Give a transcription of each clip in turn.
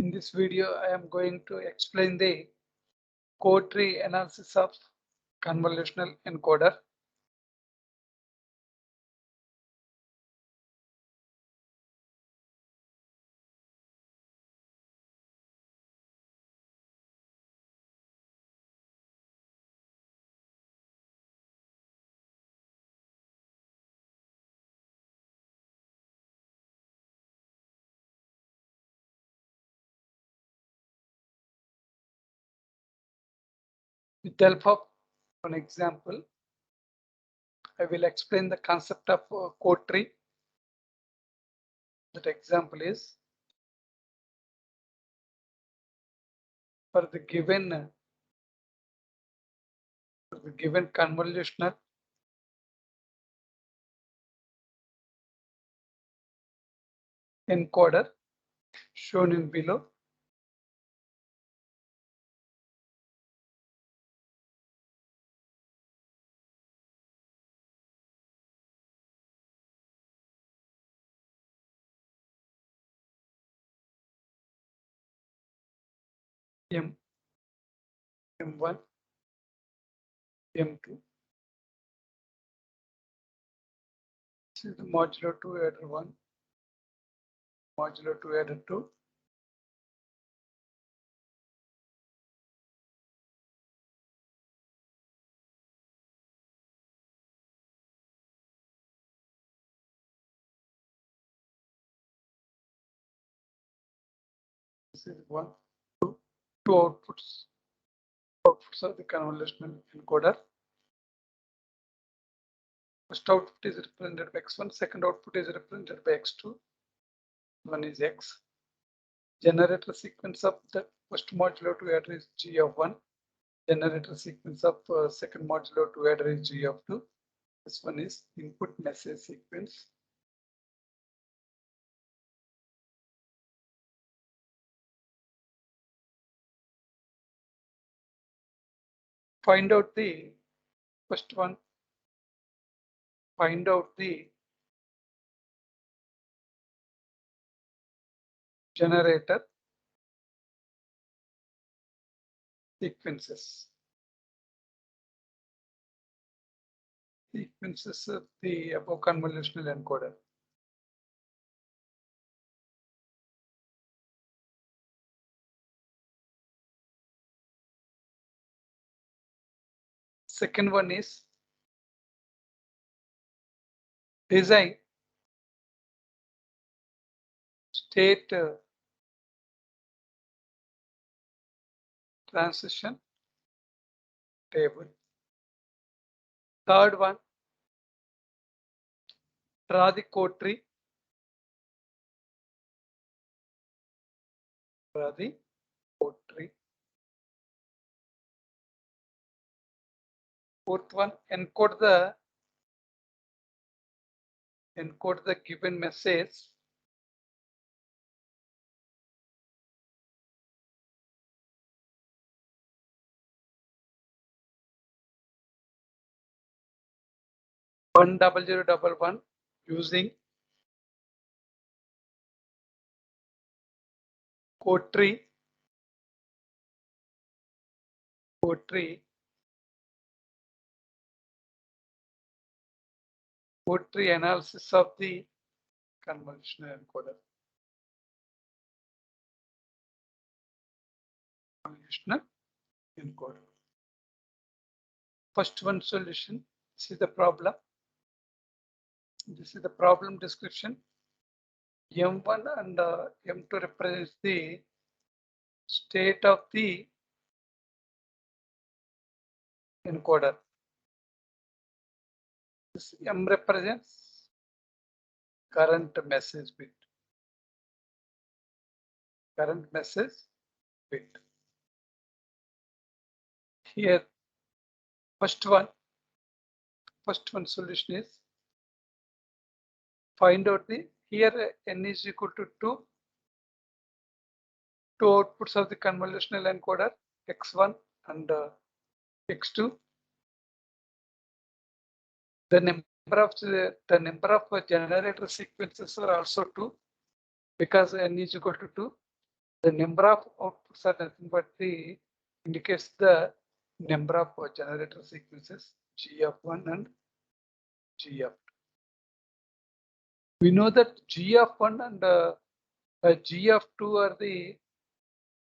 In this video, I am going to explain the code tree analysis of convolutional encoder. With the help of an example, I will explain the concept of code tree. That example is for the given convolutional encoder shown in below. M1, M2. This is the modulo 2 adder 1, modulo 2 adder 2. This is 1, 2, two outputs of the convolutional encoder. First output is represented by x1, second output is represented by x2, one is x. Generator sequence of the first modulo 2 adder is g of 1. Generator sequence of second modulo 2 adder is g of 2. This one is input message sequence. Find out the first one. Find out the generator sequences. Sequences of the above convolutional encoder. Second one is design state transition table. Third one, draw the code tree. Draw the code tree. Fourth one, encode the given message one 0011 using code tree analysis of the convolutional encoder. Convolutional encoder. First one solution. This is the problem. This is the problem description. M1 and M2 represents the state of the encoder. This M represents current message bit. Current message bit. Here, first one solution is find out the here n is equal to 2 outputs of the convolutional encoder x1 and x2. The number of generator sequences are also 2 because n is equal to 2. The number of outputs are nothing but the indicates the number of generator sequences G(1) and G(2). We know that G(1) and G(2) are the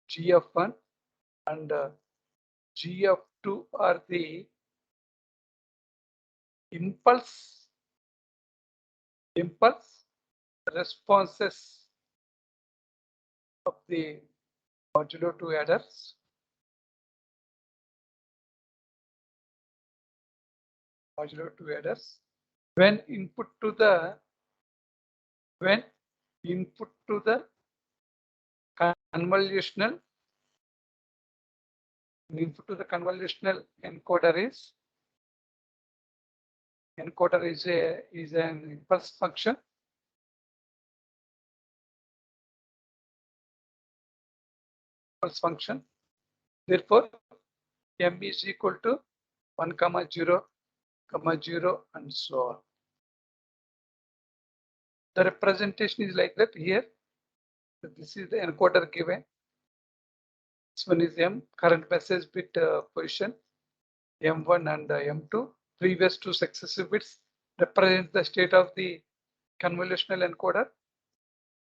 G(1) and G(2) are the impulse responses of the modulo 2 adders. When input to the convolutional encoder is an impulse function. Therefore, M is equal to 1, 0, 0, and so on. The representation is like that here. This is the encoder given. This one is M, current message bit position, M1 and M2. Previous two successive bits represent the state of the convolutional encoder.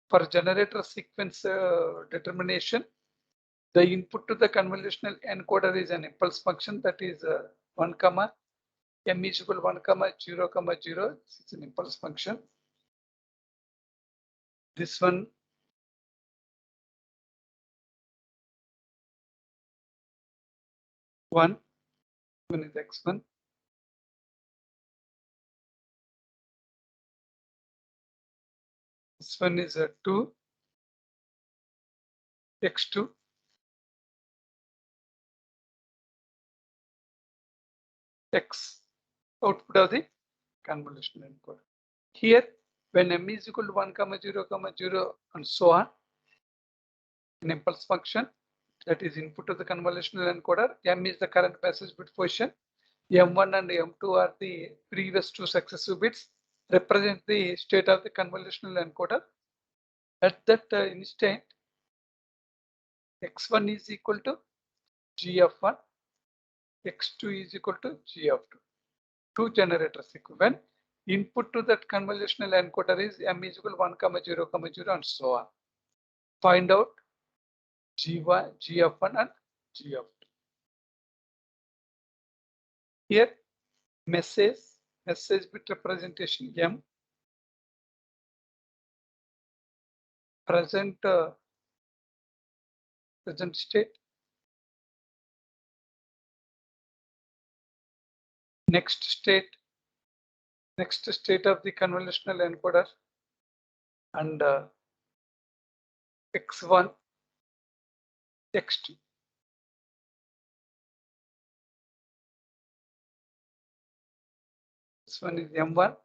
For generator sequence determination, the input to the convolutional encoder is an impulse function, that is 1, M is equal to 1, 0, 0. It's an impulse function. This one one is X1. This one is 2, X2. X output of the convolutional encoder. Here, when M is equal to 1, 0, 0, and so on, an impulse function, that is input to the convolutional encoder. M is the current passage bit position. M1 and M2 are the previous two successive bits, represent the state of the convolutional encoder. At that instant, X1 is equal to G(1), X2 is equal to G(2). Two generator sequence. When input to that convolutional encoder is M is equal to 1, 0, 0, and so on. Find out G(1) and G(2). Here, message bit representation M, present state, next state of the convolutional encoder, and X1, X2. This one is M1,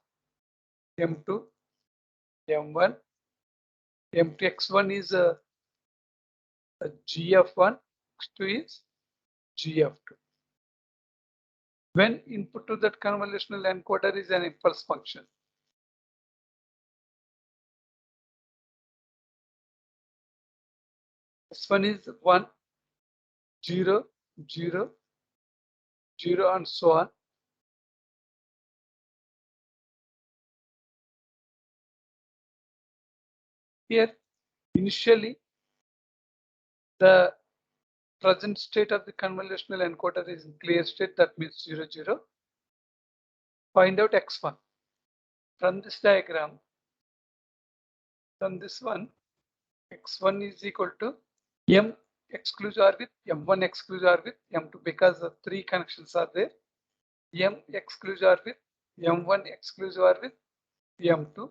M2, M1, M2. X1 is a G(1), X2 is G(2). When input to that convolutional encoder is an impulse function. This one is 1, 0, 0, 0, and so on. Here, initially, the present state of the convolutional encoder is in clear state, that means 0, 0. Find out X1. From this diagram, from this one, X1 is equal to M exclusive OR with M1 exclusive OR with M2, because the three connections are there. M exclusive OR with M1 exclusive OR with M2,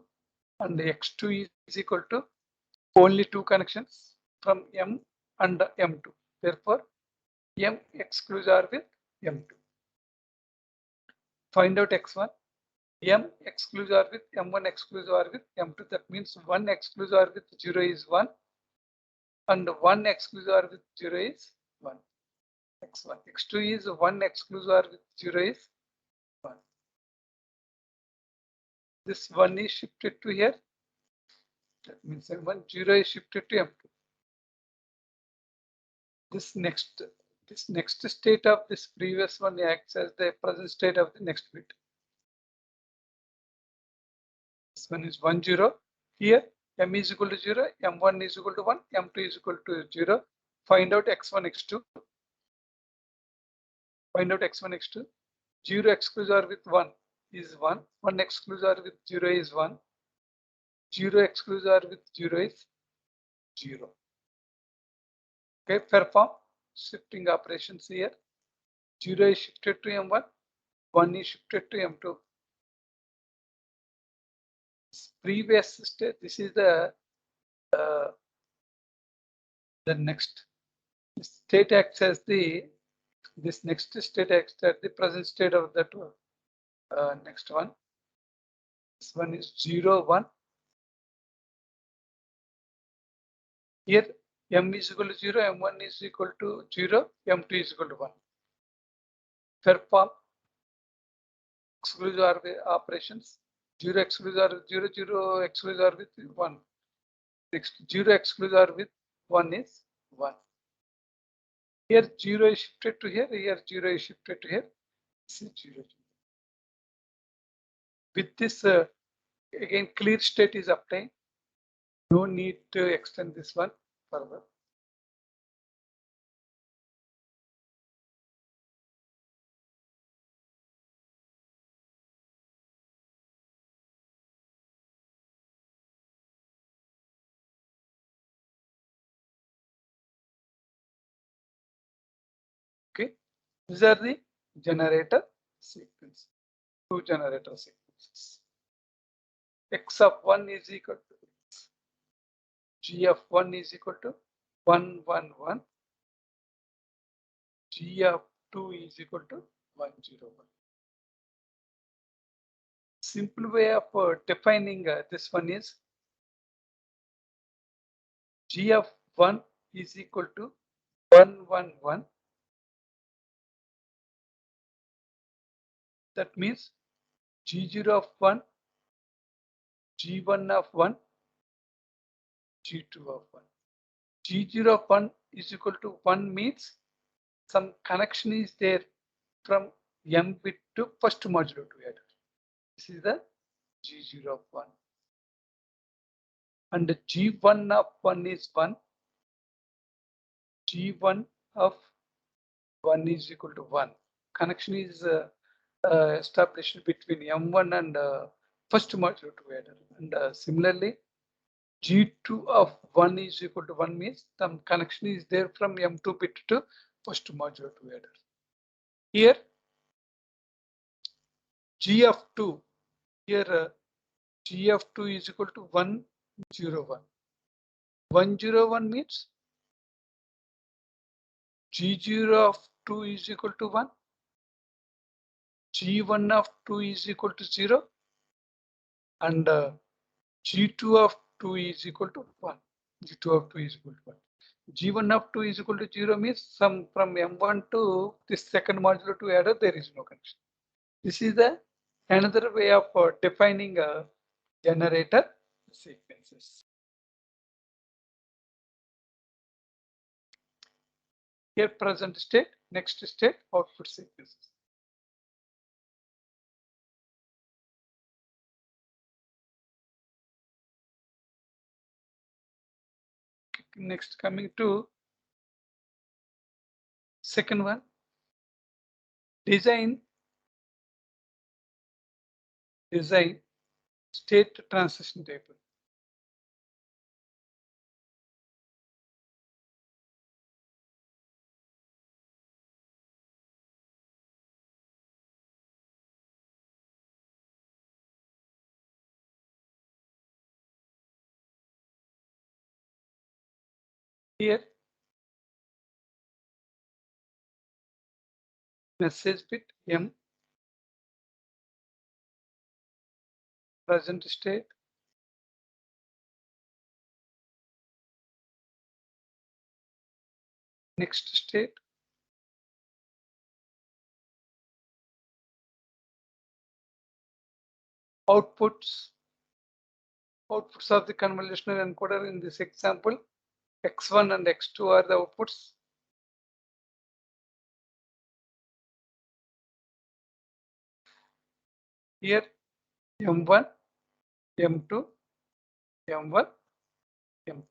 and X2 is equal to only two connections from M and M2. Therefore, M exclusive OR with M2. Find out X1. M exclusive OR with M1 exclusive OR with M2. That means 1 exclusive OR with 0 is 1, and 1 exclusive OR with 0 is 1. X1. X2 is 1 exclusive OR with 0 is 1. This 1 is shifted to here. That means M1, 0 is shifted to M2. this next state of this previous one acts as the present state of the next bit. This one is 1 0. Here m is equal to 0, m1 is equal to 1, m2 is equal to 0. Find out x1, x2. Find out x1, x2. 0 exclusive with 1 is 1. 1 exclusive with 0 is 1. 0 exclusive with 0 is 0. Okay, perform shifting operations here. 0 is shifted to m1, 1 is shifted to m2. Previous state, this is the next state acts as this next state acts as the present state of that next one. This one is 0 1. Here m is equal to 0, m1 is equal to 0, m2 is equal to 1. Perform exclusive operations. 0 exclusive 0 0 exclusive with 1. Next 0 exclusive with 1 is 1. Here 0 is shifted to here, here 0 is shifted to here. This is 0. With this again clear state is obtained. No need to extend this one further. Okay, these are the generator sequence. Two generator sequences. X of 1 is equal to X. G of 1 is equal to 1 1 1. G of 2 is equal to 1 0 1. Simple way of defining this one is G of 1 is equal to 1 1 1. That means G0 of 1, G1 of 1, G2 of 1. G0 of 1 is equal to 1 means some connection is there from m bit to first modulo to adder. This is the G0 of 1. And the G1 of 1 is 1. G1 of 1 is equal to 1. Connection is established between M1 and first modulo to adder. And similarly, G2 of 1 is equal to 1 means some connection is there from M2 bit to first modulo to adder. Here, G of 2, here G of 2 is equal to 1 0 1. 1 0 1 means G0 of 2 is equal to 1. G1 of 2 is equal to 0. And G2 of 2 is equal to 1. G2 of 2 is equal to 1. G1 of 2 is equal to 0 means some from M1 to this second modulo to adder, there is no connection. This is the another way of defining generator sequences. Here present state, next state, output sequences. Next coming to second one, design state transition table. Here message bit M, present state, next state, outputs of the convolutional encoder. In this example, X1 and X2 are the outputs. Here M1, M2, M1, M2.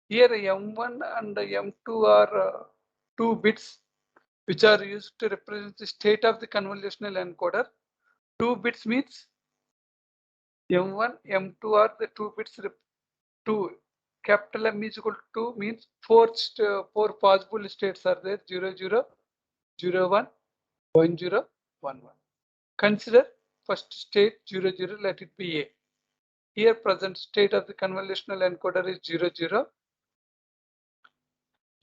Here M1 and M2 are 2 bits which are used to represent the state of the convolutional encoder. 2 bits means M1, M2 are the 2 bits. 2 capital M is equal to 2 means 4 possible states are there: 0, 0, 0, 1, 1, 0, 1, 1. Consider first state 0, 0, let it be A. Here present state of the convolutional encoder is 0, 0.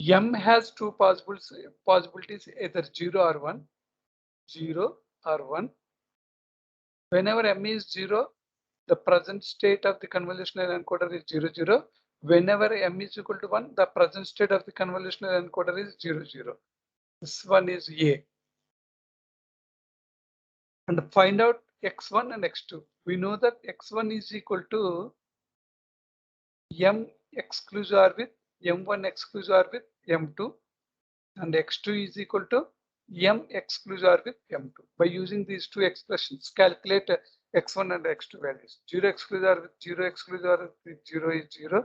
M has 2 possibilities, either 0 or 1. 0 or 1. Whenever M is 0, the present state of the convolutional encoder is 0, 0. Whenever M is equal to 1, the present state of the convolutional encoder is 0, 0. This one is A. And find out X1 and X2. We know that X1 is equal to M exclusive with M1 exclusive with M2, and X2 is equal to M exclusive with M2. By using these two expressions, calculate X1 and X2 values. 0 exclusive with 0 exclusive with 0 is 0,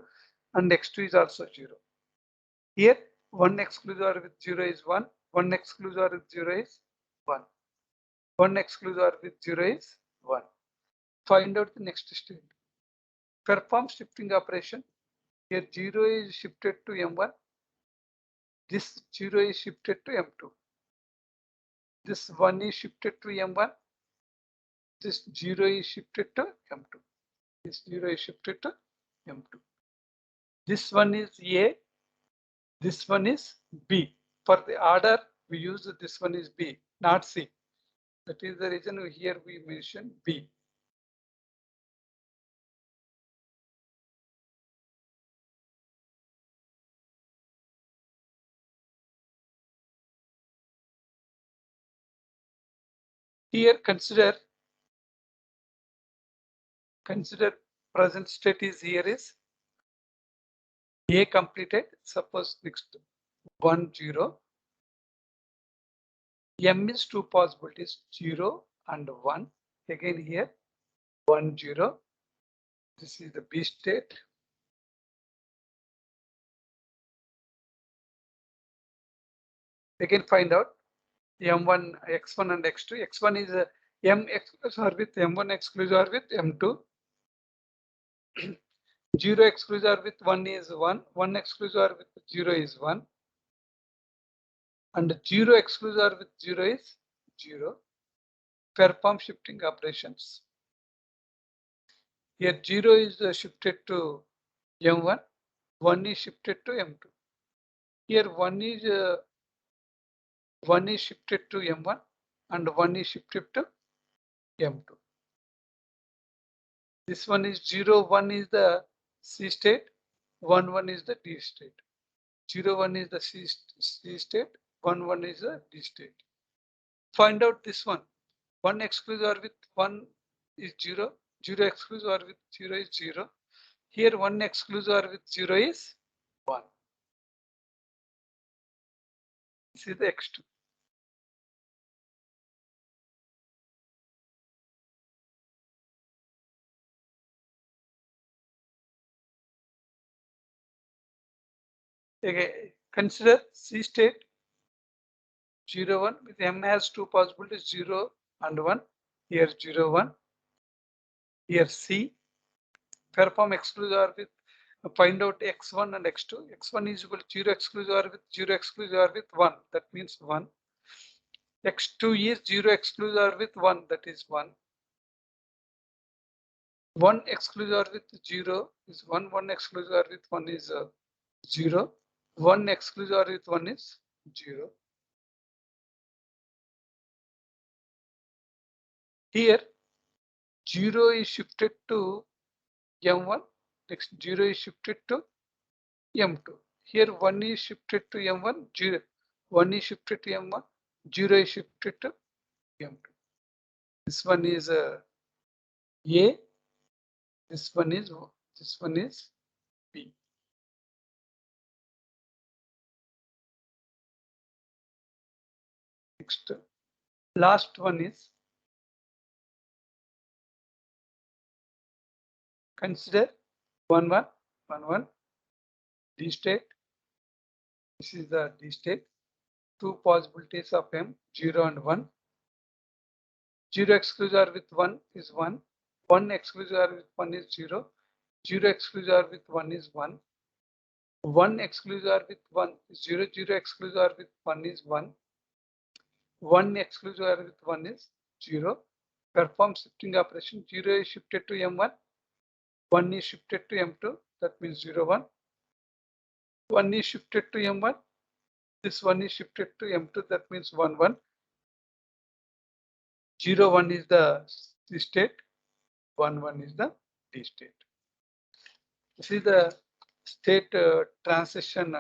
and X2 is also 0. Here 1 exclusive with 0 is 1, 1 exclusive with 0 is 1, 1 exclusive with 0 is 1. Find out the next state. Perform shifting operation. Here 0 is shifted to M1. This 0 is shifted to M2. This 1 is shifted to M1. This 0 is shifted to M2. This 0 is shifted to M2. This one is A. This one is B. For the order, we use this one is B, not C. That is the reason here we mention B. Here consider present state is here is A completed. Suppose next 1, 0. M is 2 possibilities, 0 and 1. Again here 1, 0. This is the B state. Again find out M1, X1 and X2. X1 is M exclusive with M1 exclusive with M2. 0 exclusive with 1 is 1. 1 exclusive with 0 is 1. And 0 exclusive with 0 is 0. Perform shifting operations. Here 0 is shifted to M1. 1 is shifted to M2. Here 1 is shifted to M1 and 1 is shifted to M2. This one is 0, 1 is the C state, 1, 1 is the D state. 0, 1 is the C state, 1, 1 is the D state. Find out this one. 1 exclusive with 1 is 0, 0 exclusive with 0 is 0. Here 1 exclusive with 0 is 1. This is the X2. Again, consider C state 0, 1 with M has 2 possibilities, 0 and 1. Here 0, 1. Here C. Perform exclusive with, find out X1 and X2. X1 is equal to 0 exclusive with 0 exclusive with 1. That means 1. X2 is 0 exclusive with 1. That is 1. 1 exclusive with 0 is 1. 1 exclusive with 1 is 0. 1 exclusive with 1 is 0. Here 0 is shifted to M1. Next 0 is shifted to M2. Here 1 is shifted to M1. 0. 1 is shifted to M1. 0 is shifted to M2. This one is A. This one is B. Next, last one is Consider 1 1 1 1 D state. This is the D state. Two possibilities of M 0 and 1. 0 exclusive with 1 is 1. 1 exclusive with 1 is 0. 0 exclusive with 1 is 1. 1 exclusive with 1 is 0. 0 exclusive with 1 is 1. 1 exclusive with 1 is 0. Perform shifting operation. 0 is shifted to M1. 1 is shifted to M2. That means 0 1. 1 is shifted to M1. This 1 is shifted to M2. That means 1 1. 0 1 is the C state. 1 1 is the D state. This is the state transition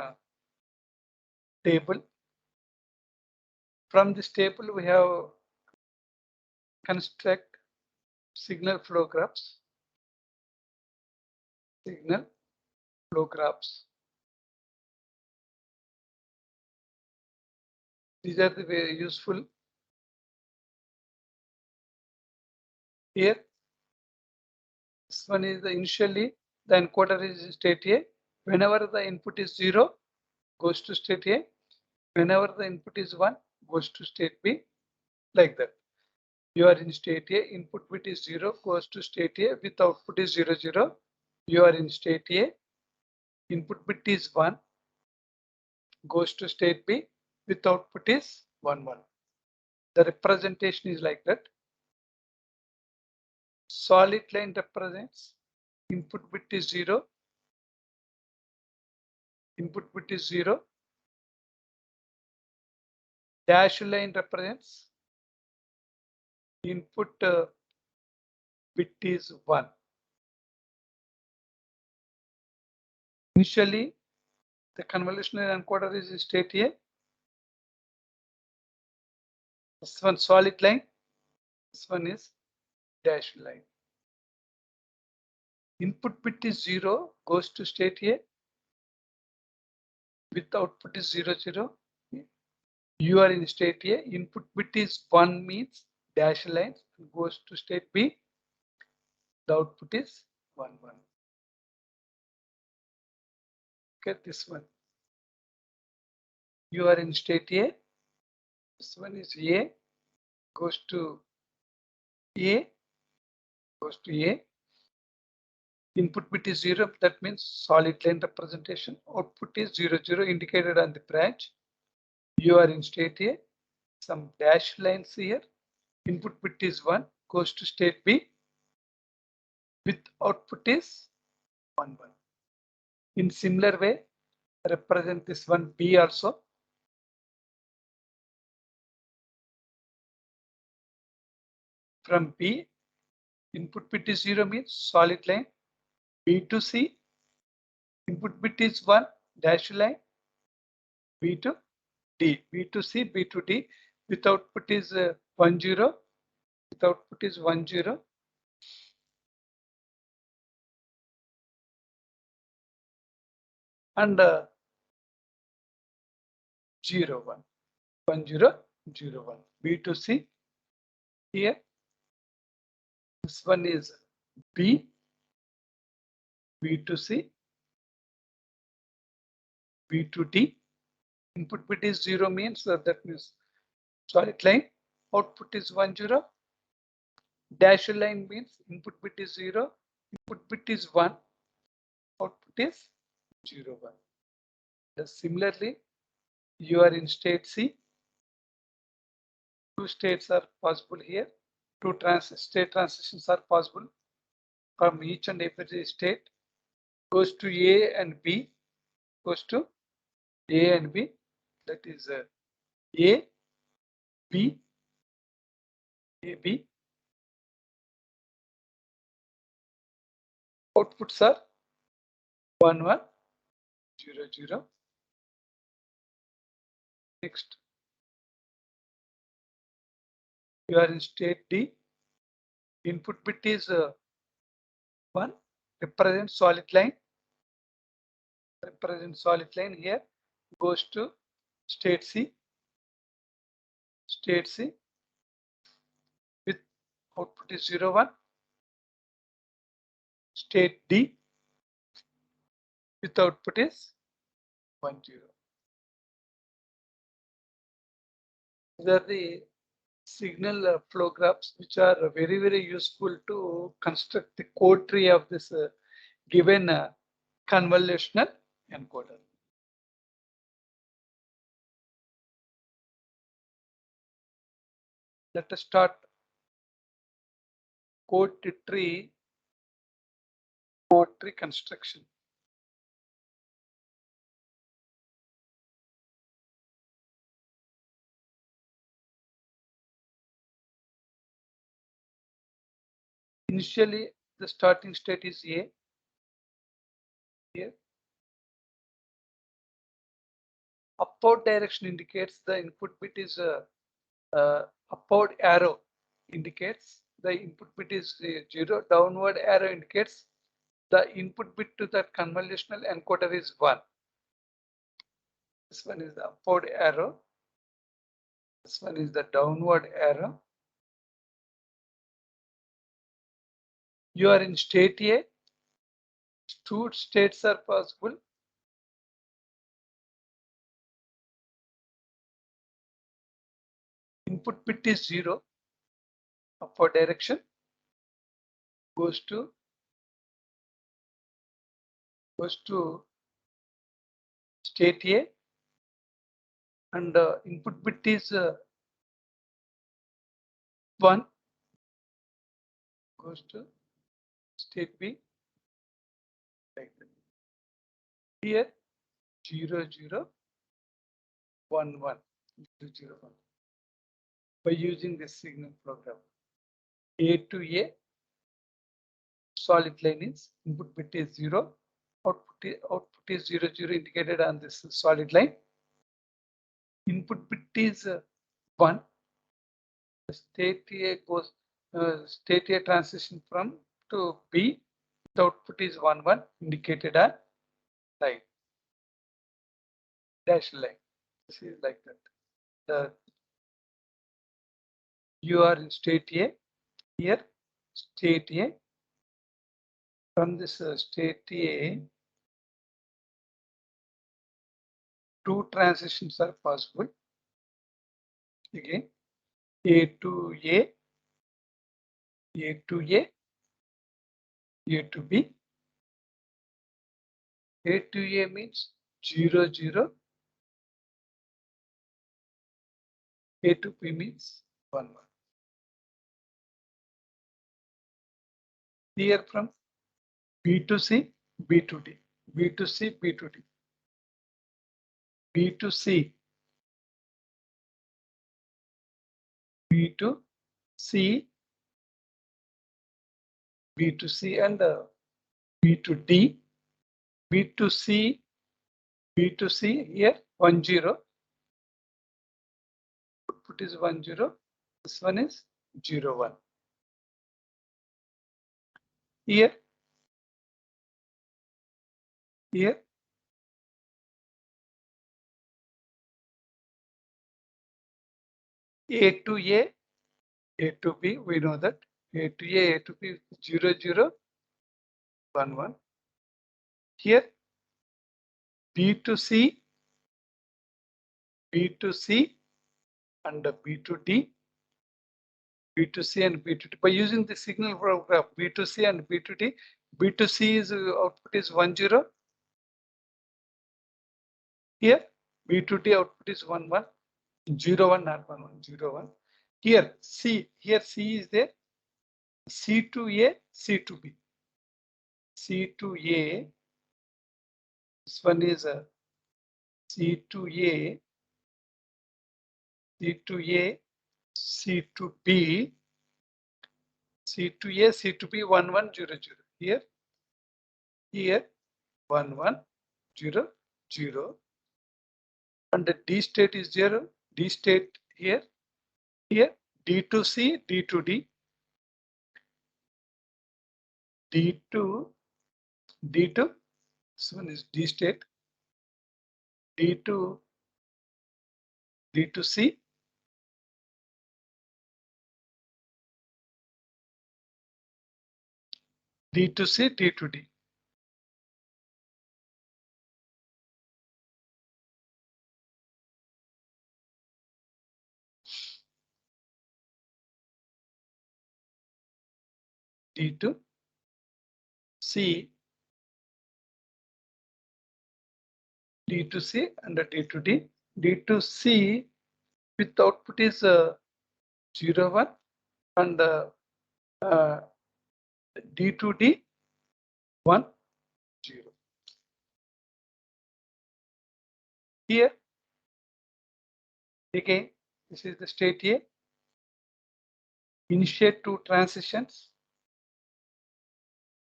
table. From this table, we have construct signal flow graphs. Signal flow graphs. These are the very useful. Here, this one is the initially the encoder is state A. Whenever the input is 0, goes to state A. Whenever the input is 1, goes to state B. Like that. You are in state A, input bit is 0, goes to state A with output is 0 0. You are in state A, input bit is 1, goes to state B with output is 1 1. The representation is like that. Solid line represents input bit is 0, input bit is 0. Dash line represents input bit is 1. Initially, the convolutional encoder is state A. This one solid line, this one is dash line. Input bit is 0, goes to state A with output is 0 0. You are in state A, input bit is 1 means dash line goes to state B. The output is 1 1. Okay, this one. You are in state A. This one is A, goes to A, goes to A. Input bit is 0, that means solid line representation. Output is 0 0 indicated on the branch. You are in state A, some dash lines here. Input bit is 1, goes to state B with output is 1 1. In similar way, represent this one B also. From B, input bit is 0 means solid line. B to C, input bit is 1, dash line. B to D, B to C, B to D, with output is 1 0, with output is 1 0. And 0 1, 1 0 0 1. B to C. Here, this one is B, B to C, B to D. Input bit is 0 means that means solid line. Output is 1 0. Dash line means input bit is 0, input bit is 1, output is 0 1. Similarly, you are in state C. Two states are possible here. Two state transitions are possible from each and every state. Goes to A and B, goes to A and B. That is A, B, A, B. Outputs are 1 1 0 0. Next, you are in state D. Input bit is 1, represents solid line. Represents solid line here. Goes to state C. State C with output is 0 1. state D with output is 1, 0. These are the signal flow graphs which are very, very useful to construct the code tree of this given convolutional encoder. Let us start code tree construction. Initially, the starting state is A. Here, upward direction indicates the input bit is upward arrow indicates the input bit is 0. Downward arrow indicates the input bit to that convolutional encoder is 1. This one is the upward arrow. This one is the downward arrow. You are in state A. Two states are possible. Input bit is 0. Upward direction goes to state A, and input bit is 1, goes to state B, like that. Here 0, 0, 1, 1, 0, 0, 1. By using this signal program, A to A, solid line is input bit is 0, output is 0, 0 indicated on this solid line. Input bit is 1. State A goes state A transition from to B. The output is 1, 1 indicated on line, dash line. This is like that. You are in state A. Here state A. From this state A, two transitions are possible. Again, A to A, A to A, A to B. A to A means 0, 0. A to B means 1, 1. Here from B to C, B to D, B to C, B to D, B to C, B to C, B to C, and B to D, B to C, B to C. Here 1, 0. Output is 1, 0. This one is 0, 1. Here A to A to B, we know that A to A to B 0, 0, 1, 1. Here B to C, B to C, and B to D, B to C and B to D. By using the signal flow graph B to C and B to D, B to C is output is 1, 0. Here B to D output is 1, 1, 0, 1, not 1, 1, 0, 1. Here C is there. C to A, C to B. C to A. This one is C to A, C to A, C to B, C to A, C to B, 1, 1, 0, 0. Here 1, 1, 0, 0. And the D state is 0. D state here D to C, D to D, D to this one is D state, D to C, D to C, D to D. D to C, D to C, and D to D. D to C with output is 0, 1, and D to D 1, 0. Here again, this is the state A. Initiate two transitions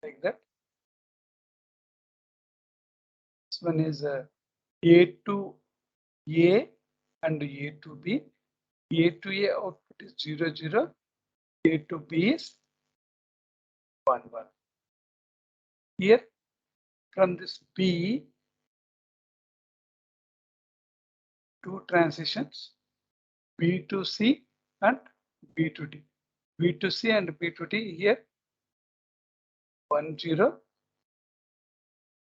like that. This one is A to A and A to B. A to A output is 0, 0. A to B is 1, 1. Here from this B, two transitions, B to C and B to D. B to C and B to D here 1, 0,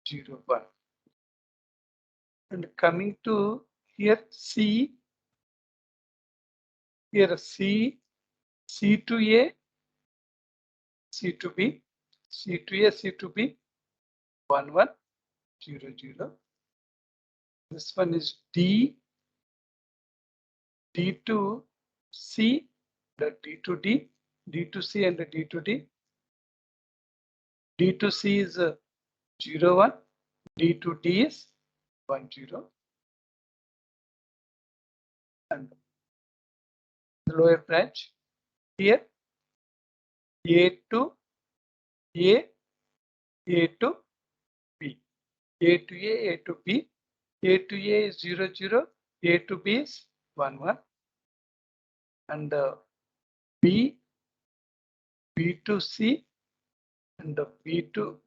0, 1. And coming to here C, here C, C to A, C to B, C to A, C to B, 1, 1, 0, 0. This one is D, D to C, the D to D, D to C and the D to D. D to C is 0, 1, D to D is 1, 0. And the lower branch here A to A, A to B, A to A, A to B, A to A is 0, 0, A to B is 1, 1, and B, B to C, and B to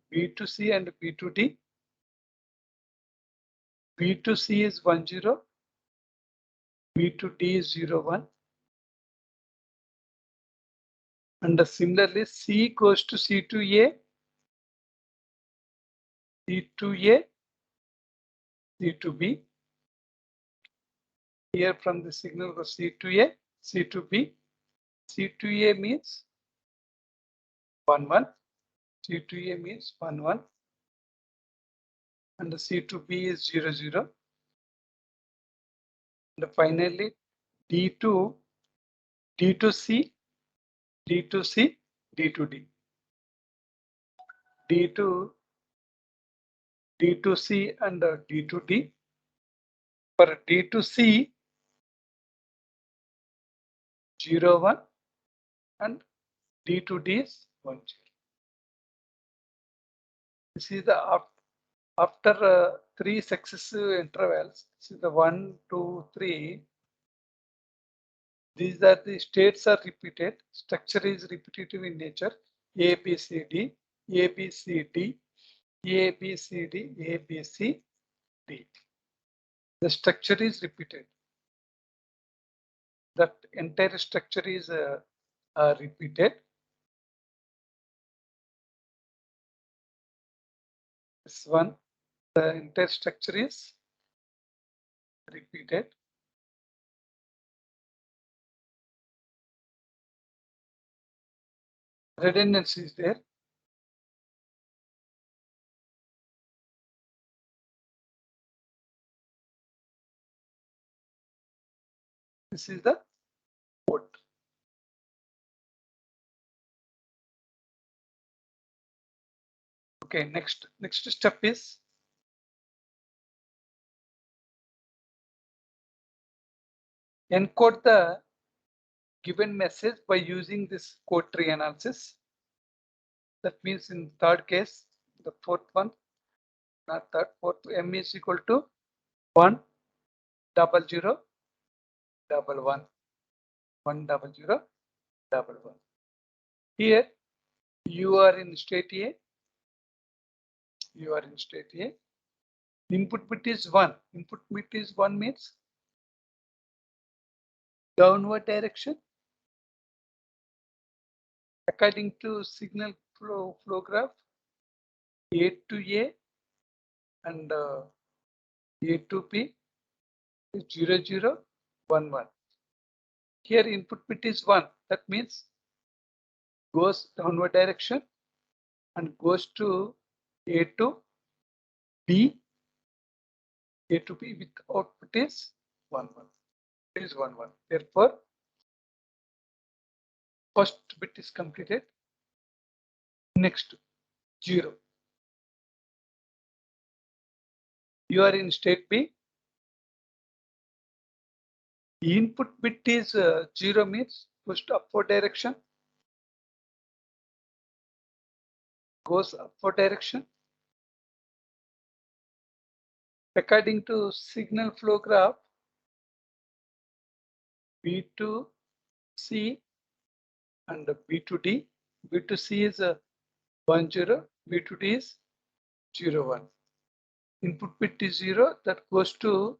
C and B to D. B to C is 1, 0, B to D is 0, 1. And similarly, C goes to C to A, C to A, C to B. Here from the signal goes C to A, C to B. C to A means 1, 1. C to A means 1, 1. And the C to B is 0, 0. And finally, D to C, D to C, D to D. D to C and D to D. For D to C, 0, 1, and D to D is 1, 0. This is the after 3 successive intervals. This is the 1, 2, 3. These are the states are repeated. Structure is repetitive in nature. A, B, C, D, A, B, C, D, A, B, C, D, A, B, C, D. The structure is repeated. That entire structure is repeated. This one, the entire structure is repeated. Redundancy is there. This is the code. Okay, next step is encode the given message by using this code tree analysis. That means in third case, the fourth one, not third, fourth, M is equal to 1, 0, 0, 1, 1, 1, 0, 0, 1, 1. Here you are in state A. You are in state A. Input bit is 1. Input bit is 1 means downward direction. According to signal flow graph, A to A and A to B is 0, 0, 1, 1. Here input bit is 1. That means goes downward direction and goes to A to B. A to B with output is 1, 1. It is 1, 1. Therefore, first bit is completed. Next, 0. You are in state B. Input bit is 0 means pushed upward direction. Goes upward direction. According to signal flow graph, B to C and B to D. B to C is 1, 0. B to D is 0, 1. Input bit is 0. That goes to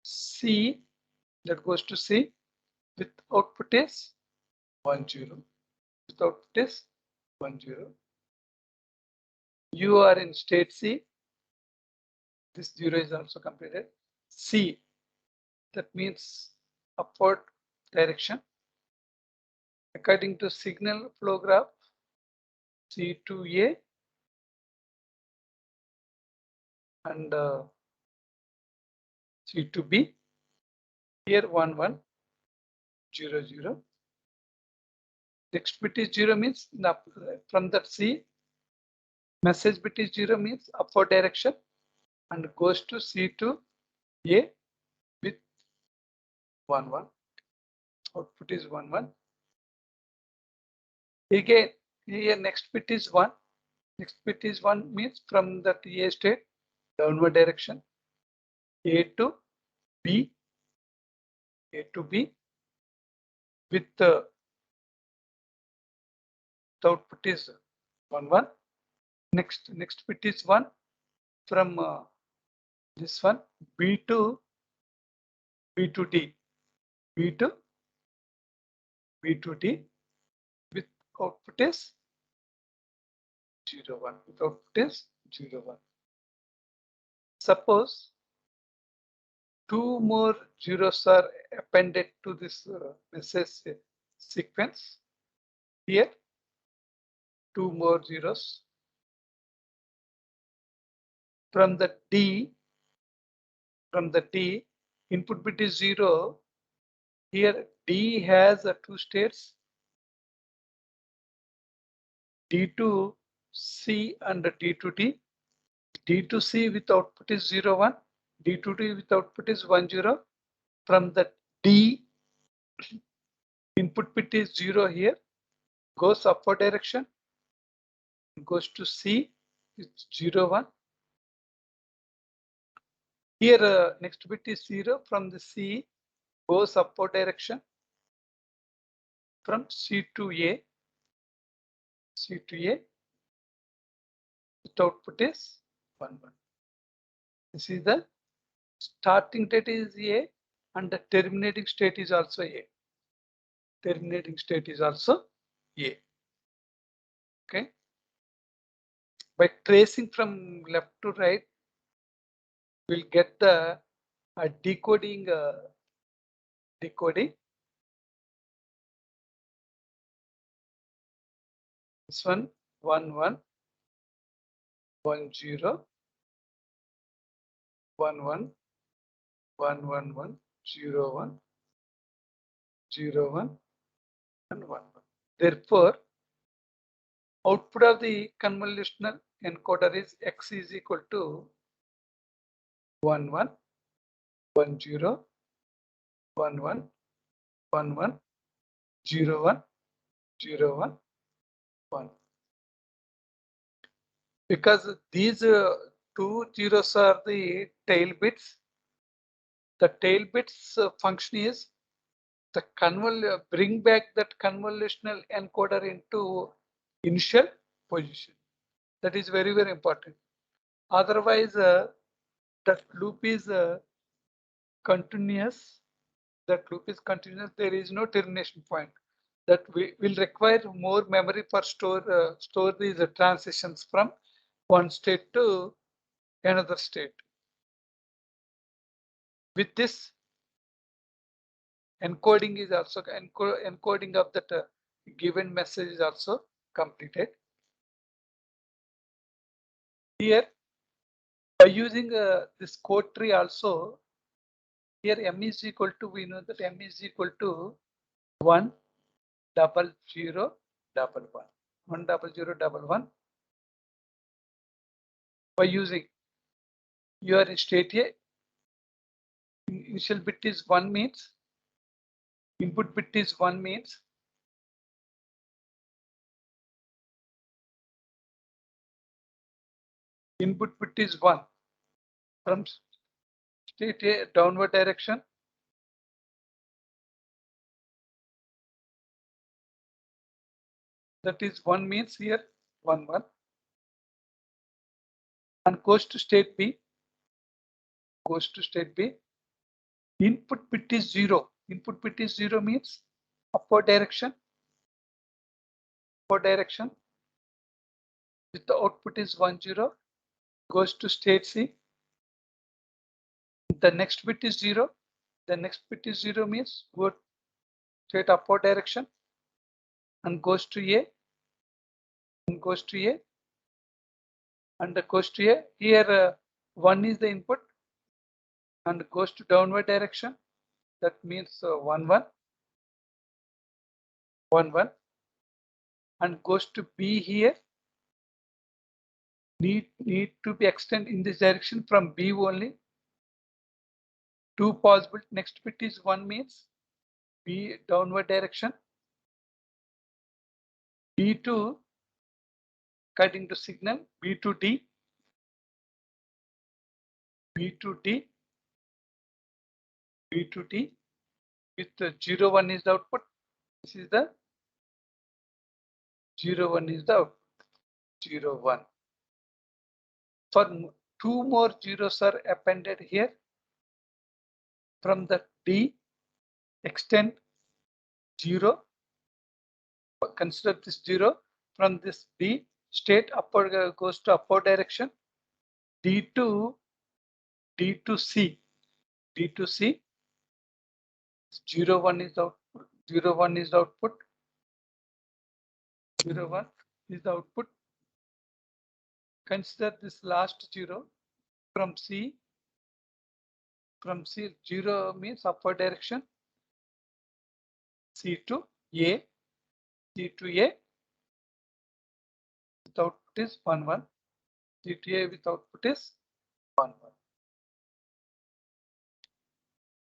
C. That goes to C. With output is 1, 0. With output is 1, 0. You are in state C. This 0 is also completed. C. That means upward direction. According to signal flow graph, C to A and C to B. Here 1, 1, 0, 0. Next bit is 0 means from that C. Message bit is 0 means upward direction and goes to C to A with 1, 1. Output is 1, 1. Again, here next bit is 1. Next bit is 1 means from that A state, downward direction, A to B, A to B with the output is 1, 1. Next bit is 1 from this one, B to D, B to D with output is 0, 1. With output is 0, 1. Suppose 2 more zeros are appended to this message sequence. Here, 2 more zeros. From the D, input bit is 0. Here D has 2 states, D to C and D to D. D to C with output is 0, 1. D to D with output is 1, 0. From the D, input bit is 0 here, goes upward direction, goes to C, it's 0, 1. Here next bit is 0 from the C, goes upward direction from C to A. C to A, the output is 1, 1. This is the starting state is A and the terminating state is also A. Terminating state is also A. Okay. By tracing from left to right, we'll get the decoding. This one 1, 1, 1, 0, 1, 1, 1, 1, 1, 0, 1, 0, 1, and 1, 1. Therefore, output of the convolutional encoder is X is equal to 1, 1, 1, 0, 1, 1, 1, 1, 0, 1, 0, 1, 1. Because these 2 zeros are the tail bits. The tail bits function is the bring back that convolutional encoder into initial position. That is very, very important. Otherwise, that loop is continuous. That loop is continuous. There is no termination point. That we will require more memory for store these transitions from one state to another state. With this, encoding is also encoding of that given message is also completed. Here, by using this code tree also, here m is equal to, we know that m is equal to 1 double 0 double 1, 1 double 0 double 1. By using your state here, initial bit is 1 means, input bit is 1 means, input bit is 1 from state A downward direction. That is 1 means here 1 1, and goes to state B. Goes to state B. Input bit is 0. Input bit is 0 means upward direction. Upward direction. If the output is 1 0, goes to state C. The next bit is 0. The next bit is 0 means go straight upward direction and goes to A. And goes to A. And goes to A. Here 1 is the input and goes to downward direction. That means 1 1. 1 1. And goes to B here. Need to be extended in this direction from B only. Two possible next bit is 1 means B downward direction. B to cutting to signal B to D. B to D. B to D. With the 0 1 is the output. This is the 0 1 is the output. 0 1. For 2 more zeros are appended here. From the D, extend 0. Consider this 0. From this D, state upward goes to upward direction. D to C. D to C. 0 1 is the output. 0 1 is the output. 0 1 is the output. Consider this last 0 from C. From C, 0 means upward direction. C to A. C to A. With output is 1 1. C to A with output is 1 1.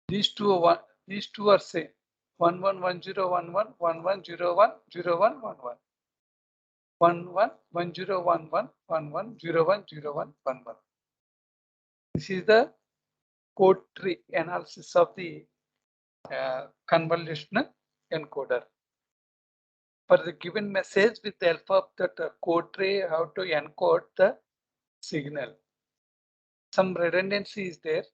These two are same. 1 1 1 0 1 1 1 1 0 1 0 1 1 1. 1 1 1 0 1 1 1 1 0 1 0 1 1 1. This is the code tree analysis of the convolutional encoder. For the given message, with the help of that code tree, how to encode the signal. Some redundancy is there.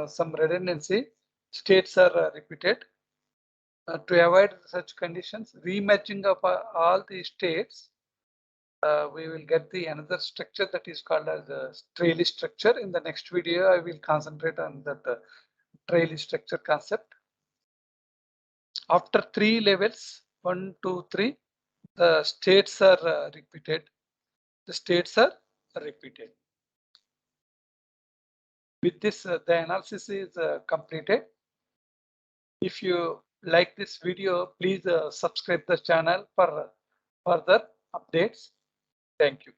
Some redundancy states are repeated. To avoid such conditions, rematching of all the states, we will get the another structure that is called as a trailing structure. In the next video, I will concentrate on that trailing structure concept. After 3 levels, 1, 2, 3, the states are repeated. The states are repeated. With this, the analysis is completed. If you like this video, please subscribe the channel for further updates. Thank you.